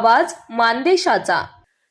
आवाज मानदेशाचा।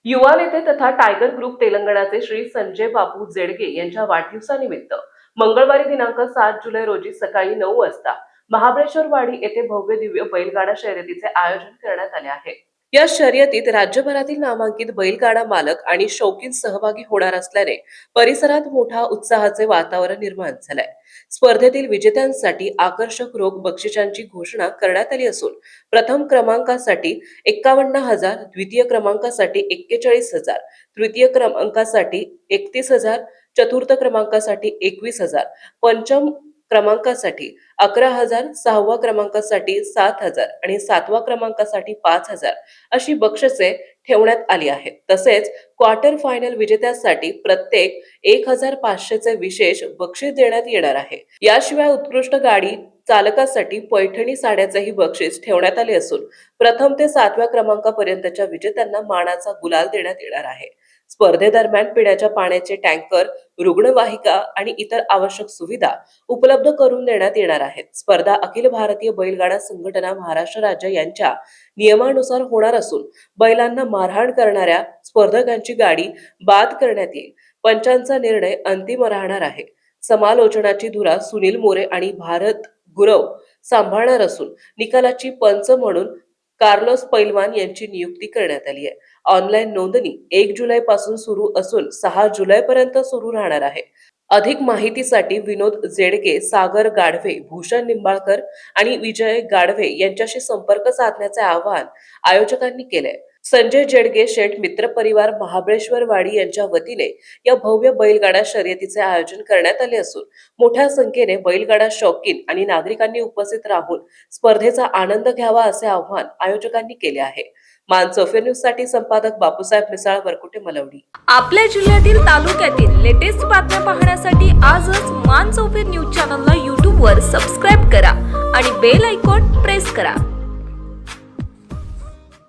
युवा नेते तथा टायगर ग्रुप तेलंगणाचे श्री संजय बापू जेडगे यांच्या वाढदिवसानिमित्त मंगळवारी दिनांक 7 जुलै रोजी सकाळी 9 वाजता महाबळेश्वरवाडी येथे भव्य दिव्य बैलगाडा शर्यतीचे आयोजन करण्यात आले आहे। या शर्यतीत राज्यभरातील नामांकित बैलगाडा मालक आणि शौकीन सहभागी होणार असल्याने परिसरात मोठा उत्साहाचे वातावरण निर्माण झालंय। स्पर्धेतील विजेत्यांसाठी आकर्षक रोख बक्षिसांची घोषणा करण्यात आली असून प्रथम क्रमांकासाठी 51,000, द्वितीय क्रमांकासाठी 41,000, तृतीय क्रमांकासाठी 31,000, चतुर्थ क्रमांकासाठी 21,000, पंचम क्रमांकासाठी 11,000, सहाव्या क्रमांकासाठी 7,000 आणि सातव्या क्रमांकासाठी 5,000 अशी बक्षिसे ठेवण्यात आली आहेत। तसेच क्वार्टर फायनल विजेत्यासाठी प्रत्येक 1,500 चे विशेष बक्षीस देण्यात येणार आहे। याशिवाय उत्कृष्ट गाडी चालकासाठी पैठणी साड्याचेही बक्षीस ठेवण्यात आले असून प्रथम ते 7व्या क्रमांकापर्यंतच्या विजेत्यांना मानाचा गुलाल देण्यात येणार आहे। स्पर्धेदरम्यान पिण्याच्या पाण्याचे टँकर, रुग्णवाहिका आणि इतर आवश्यक सुविधा उपलब्ध करून देण्यात येणार आहेत। स्पर्धा अखिल भारतीय बैलगाडा संघटना महाराष्ट्र राज्य यांच्या नियमानुसार होणार असून बैलांना मारहाण करणाऱ्या स्पर्धकांची गाडी बाद करण्यात येईल। पंचांचा निर्णय अंतिम राहणार आहे। समालोचनाची धुरा सुनील मोरे आणि भारत गुरव सांभाळणार असून निकालाची पंच म्हणून कार्लोस पैलवान यांची नियुक्ती करण्यात आली आहे। ऑनलाईन नोंदणी 1 जुलै पासून सुरू असून 6 जुलै पर्यंत सुरू राहणार आहे। अधिक माहितीसाठी विनोद जेडगे, सागर गाढवे, भूषण निंबाळकर आणि विजय गाढवे यांच्याशी संपर्क साधण्याचे आवाहन आयोजकांनी केले। संजय जेडगे शेठ मित्र परिवार महाबळेश्वरवाडी यांच्या वतीने या भव्य बैलगाडा शर्यतीचे आयोजन करण्यात आले असून मोठ्या संख्येने बैलगाडा शौकीन आणि नागरिकांनी उपस्थित राहून स्पर्धेचा आनंद घ्यावा असे आवाहन आयोजकांनी केले आहे। मानसोफे न्यूज साठी संपादक बापूसाहेब मिसाळ, वरकुटे, मलवडी। आपल्या जिल्ह्यातील तालुक्यातील लेटेस्ट बातम्या पाहण्यासाठी आजच मानसोफे न्यूज चॅनलला YouTube वर सबस्क्राइब करा आणि बेल आयकॉन प्रेस करा।